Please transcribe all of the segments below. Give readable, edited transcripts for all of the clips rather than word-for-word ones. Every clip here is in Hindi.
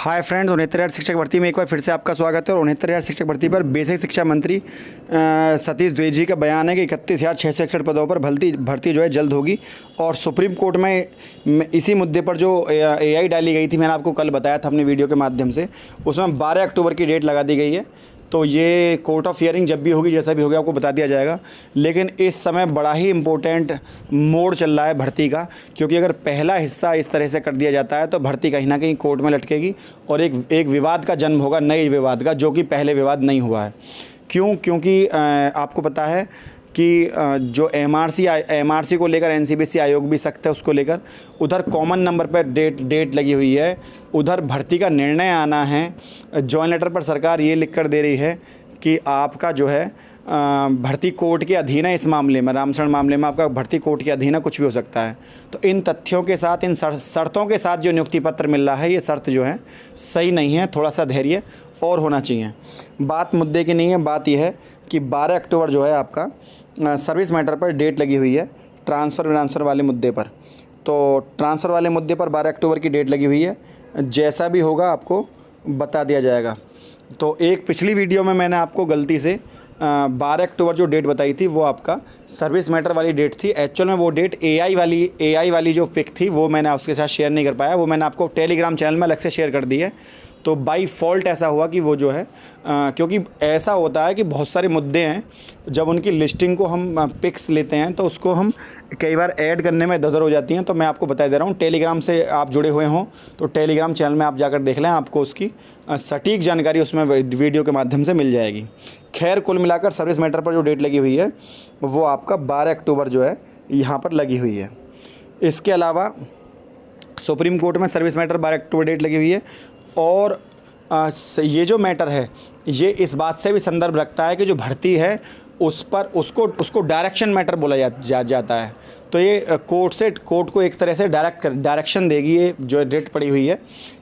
हाय फ्रेंड्स, 69,000 शिक्षक भर्ती में एक बार फिर से आपका स्वागत है। और 69,000 शिक्षक भर्ती पर बेसिक शिक्षा मंत्री सतीश द्विवेदी जी का बयान है कि 31,661 पदों पर भर्ती जो है जल्द होगी। और सुप्रीम कोर्ट में इसी मुद्दे पर जो AI डाली गई थी, मैंने आपको कल बताया था अपने वीडियो के माध्यम से, उसमें 12 अक्टूबर की डेट लगा दी गई है। तो ये कोर्ट ऑफ हियरिंग जब भी होगी, जैसा भी होगा, आपको बता दिया जाएगा। लेकिन इस समय बड़ा ही इम्पोर्टेंट मोड़ चल रहा है भर्ती का, क्योंकि अगर पहला हिस्सा इस तरह से कर दिया जाता है तो भर्ती कहीं ना कहीं कोर्ट में लटकेगी और एक विवाद का जन्म होगा, नए विवाद का, जो कि पहले विवाद नहीं हुआ है। क्योंकि आपको पता है कि जो MRC को लेकर NCBC आयोग भी सख्त है, उसको लेकर उधर कॉमन नंबर पर डेट लगी हुई है, उधर भर्ती का निर्णय आना है। जॉइंट लेटर पर सरकार ये लिख कर दे रही है कि आपका जो है भर्ती कोर्ट के अधीन है। इस मामले में, रामशरण मामले में, आपका भर्ती कोर्ट के अधीन है, कुछ भी हो सकता है। तो इन तथ्यों के साथ, इन शर्तों के साथ जो नियुक्ति पत्र मिल रहा है, ये शर्त जो है सही नहीं है। थोड़ा सा धैर्य और होना चाहिए। बात मुद्दे की नहीं है, बात यह है कि 12 अक्टूबर जो है आपका सर्विस मैटर पर डेट लगी हुई है, ट्रांसफ़र वाले मुद्दे पर। तो ट्रांसफ़र वाले मुद्दे पर 12 अक्टूबर की डेट लगी हुई है। जैसा भी होगा आपको बता दिया जाएगा। तो एक पिछली वीडियो में मैंने आपको गलती से 12 अक्टूबर जो डेट बताई थी, वो आपका सर्विस मैटर वाली डेट थी। एक्चुअल में वो डेट AI वाली जो पिक थी, वो मैंने उसके साथ शेयर नहीं कर पाया। वो मैंने आपको टेलीग्राम चैनल में अलग से शेयर कर दी है। तो बाई फॉल्ट ऐसा हुआ कि वो जो है क्योंकि ऐसा होता है कि बहुत सारे मुद्दे हैं, जब उनकी लिस्टिंग को हम पिक्स लेते हैं तो उसको हम कई बार ऐड करने में ददर हो जाती हैं। तो मैं आपको बता दे रहा हूँ, टेलीग्राम से आप जुड़े हुए हों तो टेलीग्राम चैनल में आप जाकर देख लें, आपको उसकी सटीक जानकारी उसमें वीडियो के माध्यम से मिल जाएगी। खैर, कुल मिलाकर सर्विस मैटर पर जो डेट लगी हुई है वो आपका 12 अक्टूबर जो है यहाँ पर लगी हुई है। इसके अलावा सुप्रीम कोर्ट में सर्विस मैटर 12 अक्टूबर डेट लगी हुई है। और ये जो मैटर है, ये इस बात से भी संदर्भ रखता है कि जो भर्ती है उस पर उसको डायरेक्शन मैटर बोला जाता है। तो ये कोर्ट को एक तरह से डायरेक्शन देगी। ये जो डेट पड़ी हुई है,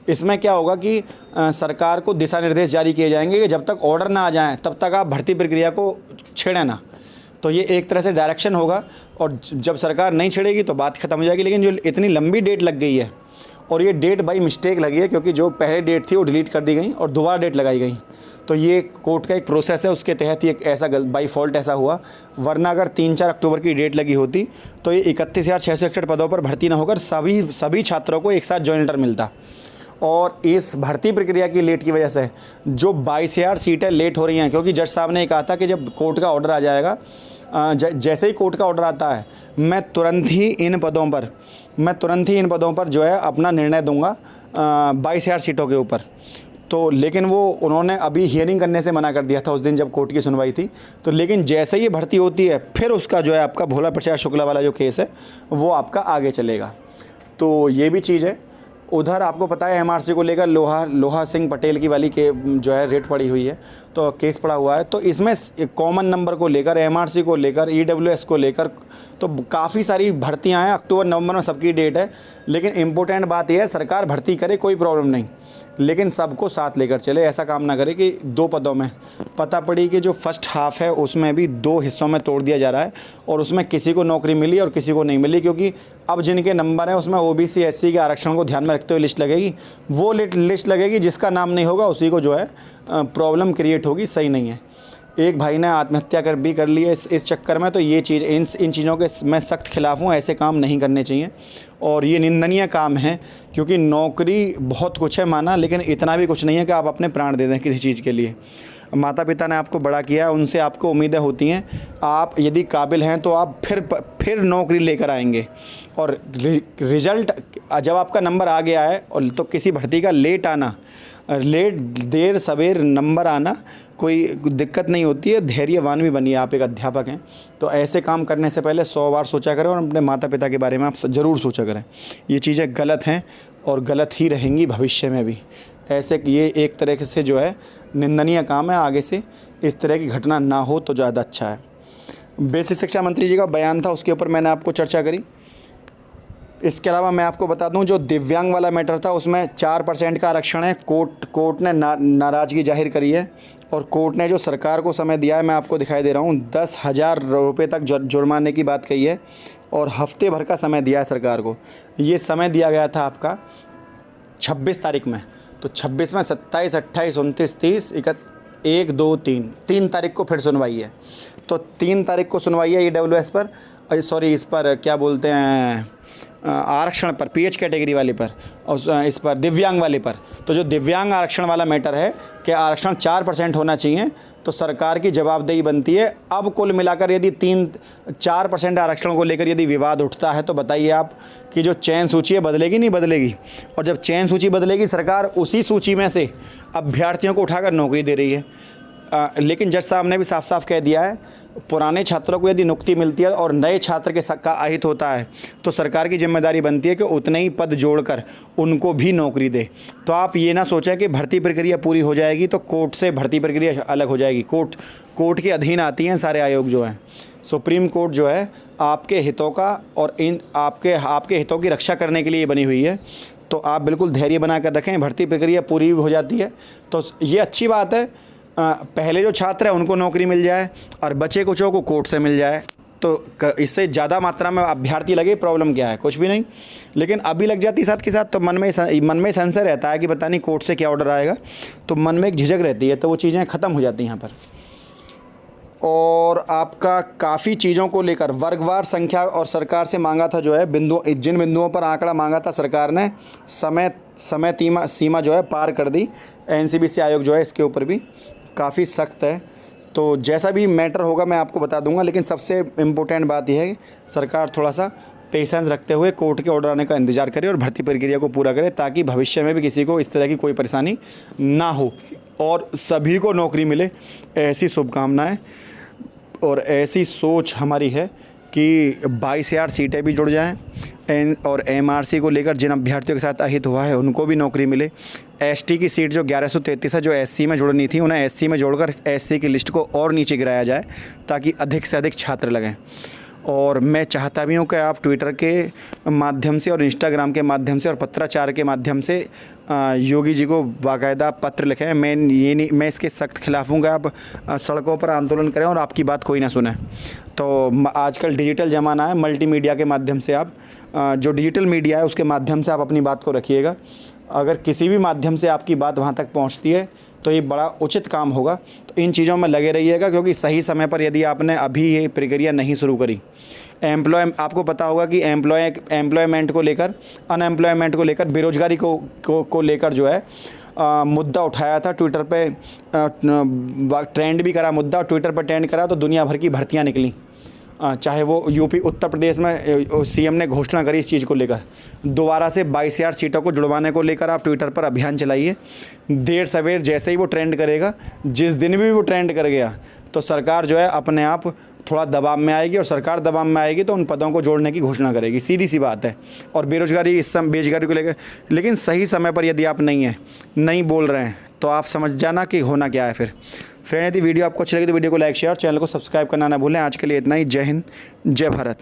इसमें क्या होगा कि सरकार को दिशा निर्देश जारी किए जाएंगे कि जब तक ऑर्डर ना आ जाए तब तक आप भर्ती प्रक्रिया को छेड़ें ना। तो ये एक तरह से डायरेक्शन होगा, और जब सरकार नहीं छेड़ेगी तो बात ख़त्म हो जाएगी। लेकिन जो इतनी लंबी डेट लग गई है, और ये डेट बाई मिस्टेक लगी है, क्योंकि जो पहले डेट थी वो डिलीट कर दी गई और दोबारा डेट लगाई गई। तो ये कोर्ट का एक प्रोसेस है, उसके तहत ही एक ऐसा बाई फॉल्ट ऐसा हुआ। वरना अगर 3-4 अक्टूबर की डेट लगी होती तो ये 31,661 पदों पर भर्ती न होकर सभी छात्रों को एक साथ जॉइंट लेटर मिलता। और इस भर्ती प्रक्रिया की लेट की वजह से जो 22,000 सीटें लेट हो रही हैं, क्योंकि जज साहब ने कहा था कि जब कोर्ट का ऑर्डर आ जाएगा, जैसे ही कोर्ट का ऑर्डर आता है, मैं तुरंत ही इन पदों पर जो है अपना निर्णय दूंगा 22,000 सीटों के ऊपर। तो लेकिन उन्होंने अभी हियरिंग करने से मना कर दिया था उस दिन जब कोर्ट की सुनवाई थी। तो लेकिन जैसे ही भर्ती होती है, फिर उसका जो है आपका भोला प्रसाद शुक्ला वाला जो केस है वो आपका आगे चलेगा। तो ये भी चीज़ है। उधर आपको पता है MRC को लेकर लोहा सिंह पटेल की वाली के जो है रेट पड़ी हुई है, तो केस पड़ा हुआ है। तो इसमें कॉमन नंबर को लेकर, MRC को लेकर, EWS को लेकर तो काफ़ी सारी भर्तियां हैं। अक्टूबर नवंबर में सबकी डेट है। लेकिन इम्पोर्टेंट बात यह है, सरकार भर्ती करे, कोई प्रॉब्लम नहीं, लेकिन सबको साथ लेकर चले। ऐसा काम ना करे कि 2 पदों में पता पड़ी कि जो फर्स्ट हाफ है उसमें भी 2 हिस्सों में तोड़ दिया जा रहा है, और उसमें किसी को नौकरी मिली और किसी को नहीं मिली। क्योंकि अब जिनके नंबर हैं उसमें OBC SC के आरक्षण को ध्यान में रखते हुए लिस्ट लगेगी। वो लिस्ट लगेगी, जिसका नाम नहीं होगा उसी को जो है प्रॉब्लम क्रिएट होगी। सही नहीं है। एक भाई ने आत्महत्या कर ली है इस चक्कर में। तो ये चीज़, इन चीज़ों के मैं सख्त खिलाफ़ हूँ। ऐसे काम नहीं करने चाहिए और ये निंदनीय काम है, क्योंकि नौकरी बहुत कुछ है माना, लेकिन इतना भी कुछ नहीं है कि आप अपने प्राण दे दें किसी चीज़ के लिए। माता पिता ने आपको बड़ा किया है, उनसे आपको उम्मीदें होती हैं। आप यदि काबिल हैं तो आप फिर नौकरी लेकर आएंगे। और रिज़ल्ट जब आपका नंबर आ गया है, और तो किसी भर्ती का देर सवेर नंबर आना कोई दिक्कत नहीं होती है। धैर्यवान भी बनिए, आप एक अध्यापक हैं। तो ऐसे काम करने से पहले 100 बार सोचा करें, और अपने माता पिता के बारे में आप ज़रूर सोचा करें। ये चीज़ें गलत हैं और गलत ही रहेंगी भविष्य में भी। ये एक तरह से जो है निंदनीय काम है। आगे से इस तरह की घटना ना हो तो ज़्यादा अच्छा है। बेसिक शिक्षा मंत्री जी का बयान था, उसके ऊपर मैंने आपको चर्चा करी। इसके अलावा मैं आपको बता दूं, जो दिव्यांग वाला मैटर था उसमें 4% का आरक्षण है। कोर्ट ने नाराज़गी जाहिर करी है, और कोर्ट ने जो सरकार को समय दिया है, मैं आपको दिखाई दे रहा हूँ, 10,000 रुपये तक जुर्माने की बात कही है, और हफ्ते भर का समय दिया है सरकार को। ये समय दिया गया था आपका 26 तारीख में। तो 26 में 27, 28, 29, 30, 1, 2, 3 तारीख को फिर सुनवाई है। तो 3 तारीख को सुनवाई है EWS पर, सॉरी इस पर क्या बोलते हैं, आरक्षण पर, PH कैटेगरी वाले पर, और इस पर दिव्यांग वाले पर। तो जो दिव्यांग आरक्षण वाला मैटर है कि आरक्षण 4% होना चाहिए, तो सरकार की जवाबदेही बनती है। अब कुल मिलाकर यदि 4% आरक्षण को लेकर यदि विवाद उठता है तो बताइए आप कि जो चयन सूची है बदलेगी नहीं बदलेगी? और जब चयन सूची बदलेगी, सरकार उसी सूची में से अभ्यर्थियों को उठाकर नौकरी दे रही है। लेकिन जज साहब ने भी साफ साफ कह दिया है, पुराने छात्रों को यदि नियुक्ति मिलती है और नए छात्र के का अहित होता है तो सरकार की जिम्मेदारी बनती है कि उतने ही पद जोड़कर उनको भी नौकरी दे। तो आप ये ना सोचें कि भर्ती प्रक्रिया पूरी हो जाएगी तो कोर्ट से भर्ती प्रक्रिया अलग हो जाएगी। कोर्ट के अधीन आती हैं सारे आयोग जो हैं। सुप्रीम कोर्ट जो है आपके हितों का और आपके हितों की रक्षा करने के लिए बनी हुई है। तो आप बिल्कुल धैर्य बना कर रखें, भर्ती प्रक्रिया पूरी हो जाती है तो ये अच्छी बात है। पहले जो छात्र हैं उनको नौकरी मिल जाए और बचे कुछों को कोर्ट से मिल जाए, तो इससे ज़्यादा मात्रा में अभ्यर्थी लगे, प्रॉब्लम क्या है? कुछ भी नहीं। लेकिन अभी लग जाती साथ के साथ तो मन में संशय रहता है कि पता नहीं कोर्ट से क्या ऑर्डर आएगा, तो मन में एक झिझक रहती है, तो वो चीज़ें ख़त्म हो जाती हैं यहाँ पर। और आपका काफ़ी चीज़ों को लेकर वर्गवार संख्या और सरकार से मांगा था जो है जिन बिंदुओं पर आंकड़ा मांगा था सरकार ने समय सीमा जो है पार कर दी। NCBC आयोग जो है इसके ऊपर भी काफ़ी सख्त है। तो जैसा भी मैटर होगा मैं आपको बता दूंगा, लेकिन सबसे इम्पोर्टेंट बात यह है कि सरकार थोड़ा सा पेशेंस रखते हुए कोर्ट के ऑर्डर आने का इंतज़ार करे और भर्ती प्रक्रिया को पूरा करे, ताकि भविष्य में भी किसी को इस तरह की कोई परेशानी ना हो और सभी को नौकरी मिले, ऐसी शुभकामनाएं और ऐसी सोच हमारी है कि 22,000 सीटें भी जुड़ जाएं और MRC को लेकर जिन अभ्यर्थियों के साथ अहित हुआ है उनको भी नौकरी मिले। ST की सीट जो 1133 है जो SC में जुड़नी थी, उन्हें SC में जोड़कर SC की लिस्ट को और नीचे गिराया जाए ताकि अधिक से अधिक छात्र लगें। और मैं चाहता भी हूँ कि आप ट्विटर के माध्यम से और इंस्टाग्राम के माध्यम से और पत्राचार के माध्यम से योगी जी को बाकायदा पत्र लिखें। मैं इसके सख्त खिलाफ हूँ कि आप सड़कों पर आंदोलन करें और आपकी बात कोई ना सुने। तो आजकल डिजिटल ज़माना है, मल्टीमीडिया के माध्यम से आप जो डिजिटल मीडिया है उसके माध्यम से आप अपनी बात को रखिएगा। अगर किसी भी माध्यम से आपकी बात वहाँ तक पहुँचती है तो ये बड़ा उचित काम होगा। तो इन चीज़ों में लगे रहिएगा, क्योंकि सही समय पर यदि आपने अभी ये प्रक्रिया नहीं शुरू करी, आपको पता होगा कि एम्प्लॉयमेंट को लेकर, अनएम्प्लॉयमेंट को लेकर, बेरोजगारी को लेकर जो है मुद्दा उठाया था ट्विटर पे, ट्रेंड भी करा मुद्दा, ट्विटर पर ट्रेंड करा तो दुनिया भर की भर्तियां निकली। चाहे वो यूपी उत्तर प्रदेश में CM ने घोषणा करी इस चीज़ को लेकर, दोबारा से 22,000 सीटों को जुड़वाने को लेकर आप ट्विटर पर अभियान चलाइए। देर सवेर जैसे ही वो ट्रेंड करेगा, जिस दिन भी वो ट्रेंड कर गया तो सरकार जो है अपने आप थोड़ा दबाव में आएगी, और सरकार दबाव में आएगी तो उन पदों को जोड़ने की घोषणा करेगी, सीधी सी बात है। और बेरोजगारी बेरोजगारी को लेकर, लेकिन सही समय पर यदि आप नहीं बोल रहे हैं तो आप समझ जाना कि होना क्या है फिर। फ्रेंड, यदि वीडियो आपको अच्छी लगी तो वीडियो को लाइक, शेयर, चैनल को सब्सक्राइब करना ना भूलें। आज के लिए इतना ही। जय हिंद, जय भारत।